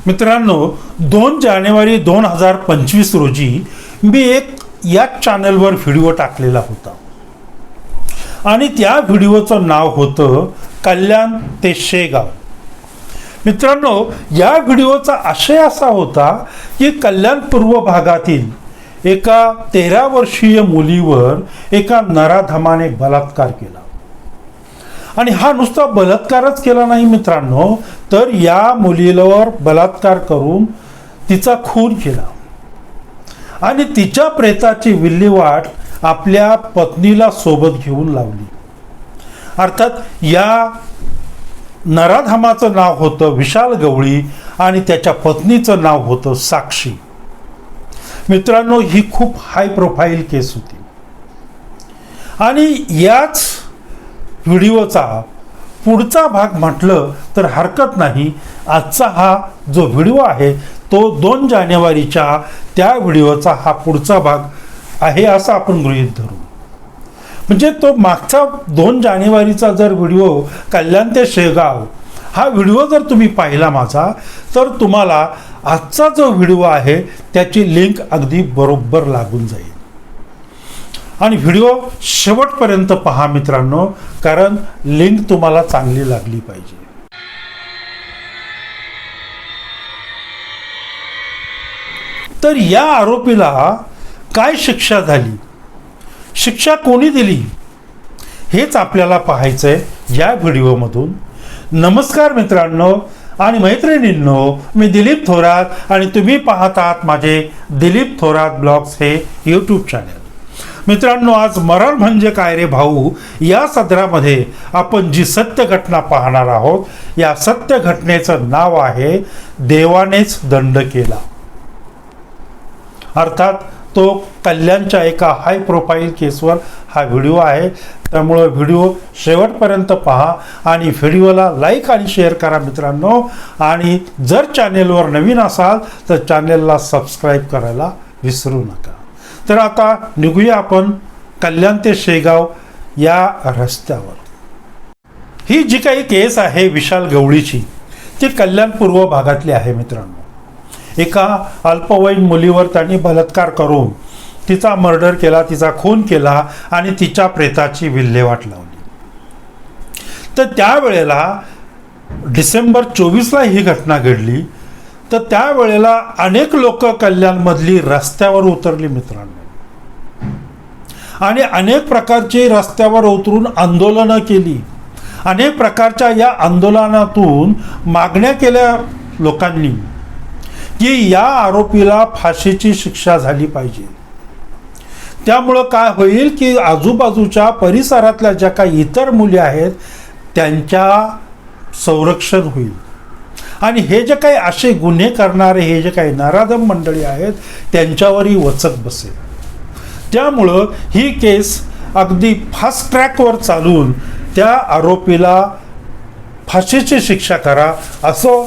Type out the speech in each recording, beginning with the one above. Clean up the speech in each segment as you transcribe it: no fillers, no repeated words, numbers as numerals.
मित्रांनो, 2 जानेवारी 2025 रोजी मी एक या चॅनलवर व्हिडिओ टाकलेला होता आणि त्या व्हिडिओचं नाव होतं कल्याण ते शेगाव. मित्रांनो, या व्हिडिओचा आशय असा होता की कल्याण पूर्व भागातील एका 13 वर्षीय मुलीवर एका नराधमाने बलात्कार केला. आणि हा नुसता बलात्कारच केला नाही मित्रांनो, तर या मुलीवर बलात्कार करून तिचा खून केला आणि तिच्या प्रेताची विल्हेवाट आपल्या पत्नीला सोबत घेऊन लावली. अर्थात या नराधमाचं नाव होतं विशाल गवळी आणि त्याच्या पत्नीचं नाव होतं साक्षी. मित्रांनो, ही खूप हाय प्रोफाईल केस होती आणि याच व्हिडिओचा पुढचा भाग म्हटलं तर हरकत नाही. आजचा हा जो व्हिडिओ आहे तो 2 जानेवारीच्या त्या व्हिडिओचा हा पुढचा भाग आहे असं आपण गृहीत धरू. म्हणजे तो मागचा 2 जानेवारीचा जर व्हिडिओ कल्याण ते शेगाव हा व्हिडिओ जर तुम्ही पाहिला माझा, तर तुम्हाला आजचा जो व्हिडिओ आहे त्याची लिंक अगदी बरोबर लागून जाईल. आणि व्हिडिओ शेवटपर्यंत पहा मित्रांनो, कारण लिंक तुम्हाला चांगली लागली पाहिजे. तर या आरोपीला काय शिक्षा झाली, शिक्षा कोणी दिली, हेच आपल्याला पाहायचंय या व्हिडिओमधून. नमस्कार मित्रांनो आणि मैत्रिणींनो, मी दिलीप थोरात आणि तुम्ही पाहत आहात माझे दिलीप थोरात ब्लॉग्स हे यूट्यूब चॅनल. मित्रांनो, आज मरण म्हणजे काय रे भाऊ या सदरामध्ये आपण जी सत्य घटना पाहणार आहोत, या सत्य घटनेचं नाव आहे देवानेच दंड केला. अर्थात तो कल्याणच्या एका हाय प्रोफाईल केसवर हा व्हिडिओ आहे. त्यामुळे व्हिडिओ शेवटपर्यंत पहा आणि व्हिडिओला लाईक आणि शेअर करा मित्रांनो. आणि जर चॅनेलवर नवीन असाल तर चॅनेलला सबस्क्राईब करायला विसरू नका. तर आता निघूया आपण कल्याण ते शेगाव या रस्त्यावर. ही जी काही केस आहे विशाल गवळीची, ती कल्याण पूर्व भागातली आहे मित्रांनो. एका अल्पवयीन मुलीवर त्यांनी बलात्कार करून तिचा मर्डर केला, तिचा खून केला आणि तिच्या प्रेताची विल्हेवाट लावली. तर त्यावेळेला डिसेंबर 24ला ही घटना घडली. तर त्यावेळेला अनेक लोक कल्याणमधली रस्त्यावर उतरली मित्रांनो आणि अनेक प्रकारची रस्त्यावर उतरून आंदोलनं केली. अनेक प्रकारच्या या आंदोलनातून मागण्या केल्या लोकांनी की या आरोपीला फाशीची शिक्षा झाली पाहिजे. त्यामुळं काय होईल की आजूबाजूच्या परिसरातल्या ज्या काही इतर मुली आहेत त्यांच्या संरक्षण होईल आणि हे जे काही असे गुन्हे करणारे हे जे काही नराधम मंडळी आहेत त्यांच्यावरही वचक बसेल. त्यामुळं ही केस अगदी फास्ट ट्रॅकवर चालून त्या आरोपीला फाशीची शिक्षा करा असं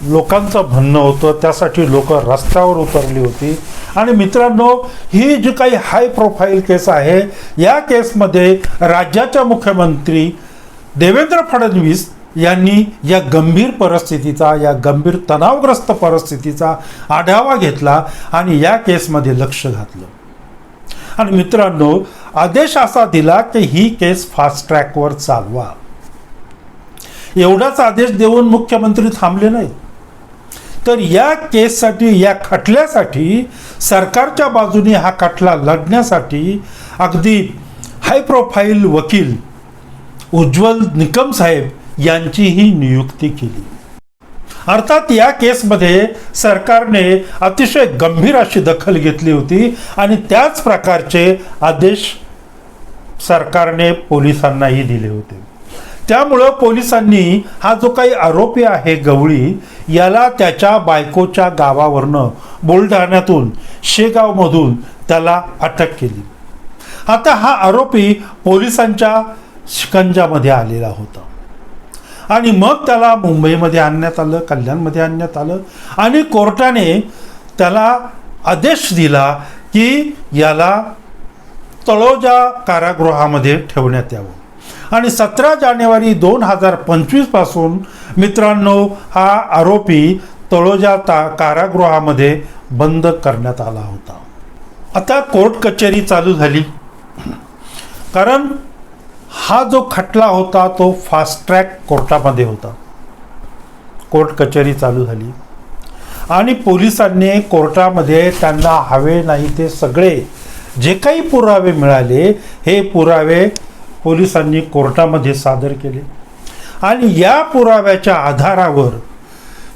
लोकांचं म्हणणं होतं. त्यासाठी लोक रस्त्यावर उतरली होती. आणि मित्रांनो, ही जी काही हाय प्रोफाईल केस आहे, या केसमध्ये राज्याच्या मुख्यमंत्री देवेंद्र फडणवीस यांनी या गंभीर परिस्थितीचा, या गंभीर तणावग्रस्त परिस्थितीचा आढावा घेतला आणि या केसमध्ये लक्ष घातलं. आणि मित्रांनो, आदेश असा दिला की ही केस फास्ट ट्रॅकवर चालवा. एवढाच आदेश देऊन मुख्यमंत्री थांबले नाहीत, तर या केससाठी, या खटल्यासाठी सरकारच्या बाजूने हा खटला लढण्यासाठी अगदी हाय प्रोफाईल वकील उज्ज्वल निकम साहेब यांचीही नियुक्ती केली. अर्थात या केसमध्ये सरकारने अतिशय गंभीर अशी दखल घेतली होती आणि त्याच प्रकारचे आदेश सरकारने पोलिसांनाही दिले होते. त्यामुळं पोलिसांनी हा जो काही आरोपी आहे गवळी, याला त्याच्या बायकोच्या गावावरनं बुलढाण्यातून शेगावमधून त्याला अटक केली. आता हा आरोपी पोलिसांच्या शिकंजामध्ये आलेला होता आणि मग त्याला मुंबईमध्ये आणण्यात आलं, कल्याणमध्ये आणण्यात आलं आणि कोर्टाने त्याला आदेश दिला की याला तळोजा कारागृहामध्ये ठेवण्यात यावं. आणि 17 जानेवारी 2025 पासून मित्रांनो हा आरोपी तळोजा कारागृहामध्ये बंद करण्यात आला होता. आता कोर्ट कचेरी चालू झाली, कारण हा जो खटला होता तो फास्ट ट्रॅक कोर्टामध्ये होता. कोर्ट कचेरी चालू झाली आणि पोलिसांनी कोर्टामध्ये त्यांना हवे नाही ते सगळे जे काही पुरावे मिळाले हे पुरावे पोलिसांनी कोर्टामध्ये सादर केले आणि या पुराव्याच्या आधारावर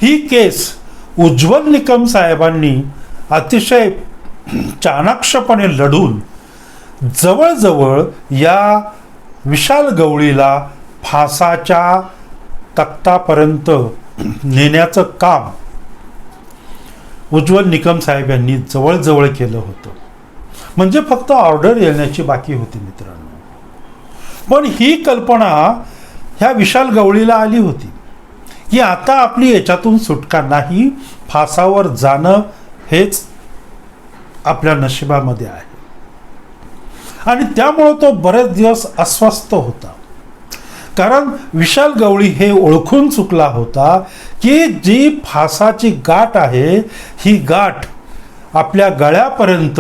ही केस उज्ज्वल निकम साहेबांनी अतिशय चाणाक्षपणे लढून जवळजवळ या विशाल गवळीला फासाच्या तख्तापर्यंत नेण्याचं काम उज्ज्वल निकम साहेब यांनी जवळजवळ केलं होतं. म्हणजे फक्त ऑर्डर येण्याची बाकी होती मित्रांनो. पण ही कल्पना ह्या विशाल गवळीला आली होती की आता आपली याच्यातून सुटका नाही, फासावर जाणं हेच आपल्या नशिबामध्ये आहे. आणि त्यामुळं तो बरेच दिवस अस्वस्थ होता, कारण विशाल गवळी हे ओळखून चुकला होता की जी फासाची गाठ आहे ही गाठ आपल्या गळ्यापर्यंत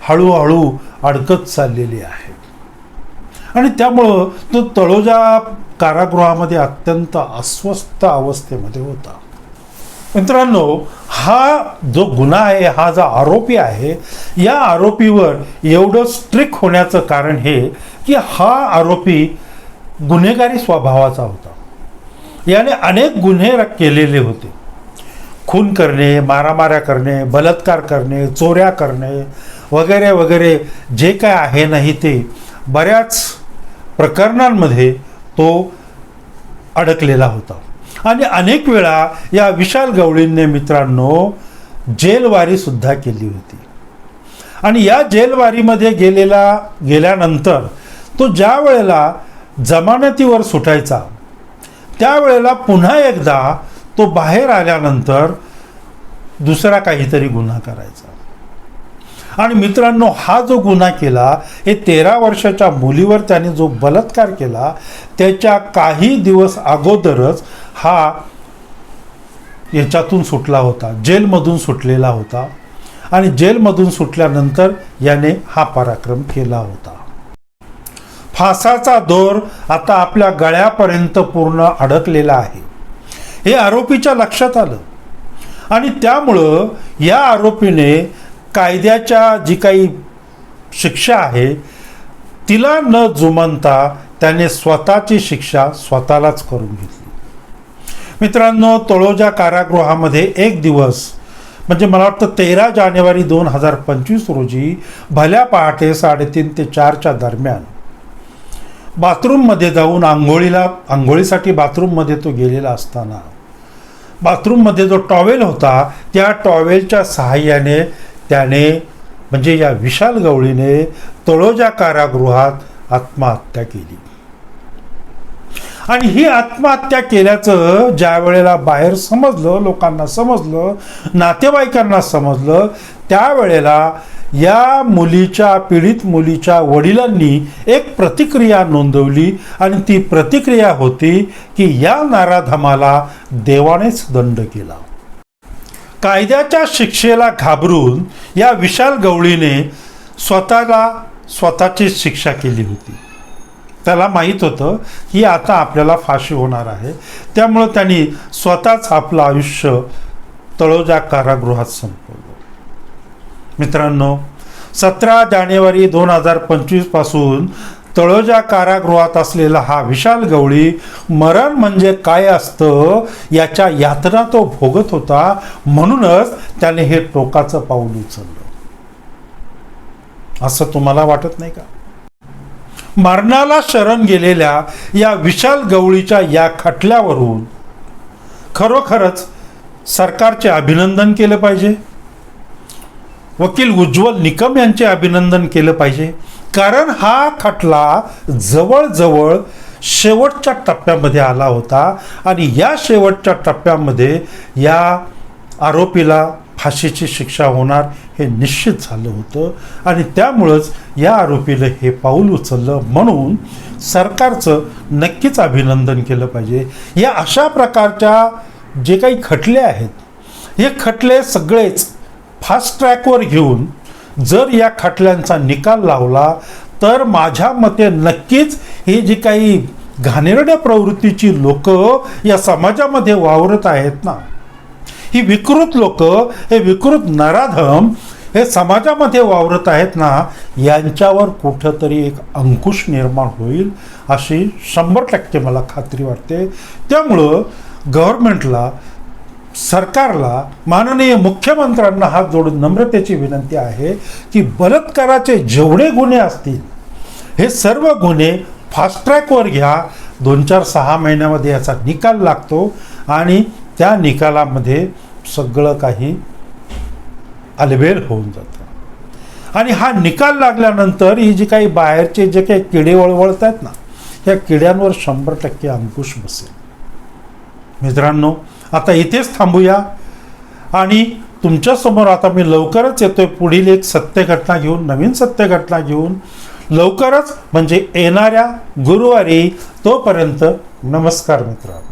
हळूहळू अडकत चाललेली आहे. आणि त्यामुळं तो तळोजा कारागृहामध्ये अत्यंत अस्वस्थ अवस्थेमध्ये होता. मित्रांनो, हा जो गुन्हा आहे, हा जो आरोपी आहे, या आरोपीवर एवढं स्ट्रिक्ट होण्याचं कारण हे की हा आरोपी गुन्हेगारी स्वभावाचा होता. याने अनेक गुन्हे केलेले होते. खून करणे, मारामाऱ्या करणे, बलात्कार करणे, चोऱ्या करणे वगैरे वगैरे जे काय आहे नाही ते बऱ्याच प्रकरणांमध्ये तो अडकलेला होता. आणि अनेक वेळा या विशाल गवळींनी मित्रांनो जेलवारी सुद्धा केली होती. आणि या जेलवारीमध्ये गेल्यानंतर तो ज्या वेळेला जमानतीवर सुटायचा त्यावेळेला पुन्हा एकदा तो बाहेर आल्यानंतर दुसरा काहीतरी गुन्हा करायचा. आणि मित्रांनो, हा जो गुन्हा केला, हे 13 वर्षाच्या मुलीवर त्याने जो बलात्कार केला त्याच्या काही दिवस अगोदरच हा याच्यातून सुटला होता, जेलमधून सुटलेला होता. आणि जेलमधून सुटल्यानंतर याने हा पराक्रम केला होता. फासाचा दोर आता आपल्या गळ्यापर्यंत पूर्ण अडकलेला आहे हे आरोपीच्या लक्षात आलं. आणि त्यामुळं या आरोपीने कायद्याच्या जी काही शिक्षा आहे तिला न जुमानता त्याने स्वतःची शिक्षा स्वतःलाच करून घेतली. मित्रांनो, तळोजा कारागृहामध्ये एक दिवस म्हणजे मला वाटतं 13 जानेवारी 2025 रोजी भल्या पहाटे 3:30 ते 4च्या दरम्यान बाथरूममध्ये जाऊन आंघोळीसाठी बाथरूममध्ये तो गेलेला असताना बाथरूममध्ये जो टॉवेल होता त्या टॉवेलच्या सहाय्याने त्याने म्हणजे या विशाल गवळीने तळोजा कारागृहात आत्महत्या केली. आणि ही आत्महत्या केल्याचं ज्या वेळेला बाहेर समजलं, लोकांना समजलं, नातेवाईकांना समजलं, त्यावेळेला या पीडित मुलीच्या वडिलांनी एक प्रतिक्रिया नोंदवली. आणि ती प्रतिक्रिया होती की या नराधमाला देवानेच दंड केला. कायद्याच्या शिक्षेला घाबरून या विशाल गवळीने स्वतःची शिक्षा केली होती. त्याला माहीत होतं की आता आपल्याला फाशी होणार आहे, त्यामुळं त्यांनी स्वतःच आपलं आयुष्य तळोजा कारागृहात संपवलं. मित्रांनो, 17 जानेवारी 2025 पासून तळोजा कारागृहात असलेला हा विशाल गवळी मरण म्हणजे काय असतं याच्या यातना तो भोगत होता. म्हणूनच त्याने हे टोकाचं पाऊल उचललं. असं तुम्हाला वाटत नाही का? मरणाला शरण गेलेल्या या विशाल गवळीच्या या खटल्यावरून खरोखरच सरकारचे अभिनंदन केलं पाहिजे. वकील उज्ज्वल निकम यांचे अभिनंदन केलं पाहिजे, कारण हा खटला जवळजवळ शेवटच्या टप्प्यामध्ये आला होता. आणि या शेवटच्या टप्प्यामध्ये या आरोपीला फाशीची शिक्षा होणार हे निश्चित झालं होतं. आणि त्यामुळंच या आरोपीला हे पाऊल उचललं. म्हणून सरकारचं नक्कीच अभिनंदन केलं पाहिजे. या अशा प्रकारच्या जे काही खटले आहेत हे खटले सगळेच फास्ट ट्रॅकवर घेऊन जर या खटल्यांचा निकाल लावला तर माझ्या मते नक्कीच ही जी काही घाणेरड्या प्रवृत्तीची लोक या समाजामध्ये वावरत आहेत ना, ही विकृत लोक, हे विकृत नराधम हे समाजामध्ये वावरत आहेत ना, यांच्यावर कुठंतरी एक अंकुश निर्माण होईल अशी 100% मला खात्री वाटते. त्यामुळं गव्हर्नमेंटला, सरकारला, माननीय मुख्यमंत्र्यांना हात जोडून नम्रतेची विनंती आहे की बलात्काराचे जेवढे गुन्हे असतील हे सर्व गुन्हे फास्ट ट्रॅकवर घ्या. 2-4-6 महिन्यामध्ये याचा निकाल लागतो आणि त्या निकालामध्ये सगळं काही अलबेल होऊन जातं. आणि हा निकाल लागल्यानंतर ही जी काही बाहेरचे जे काही किडे वळवळत आहेत ना, या किड्यांवर 100% अंकुश बसेल. मित्रांनो, आता इथेच थांबूया आणि तुमच्यासमोर आता मी लवकरच येतोय पुढील एक सत्य घटना घेऊन, नवीन सत्य घटना घेऊन लवकरच, म्हणजे येणाऱ्या गुरुवारी. तोपर्यंत नमस्कार मित्रांनो.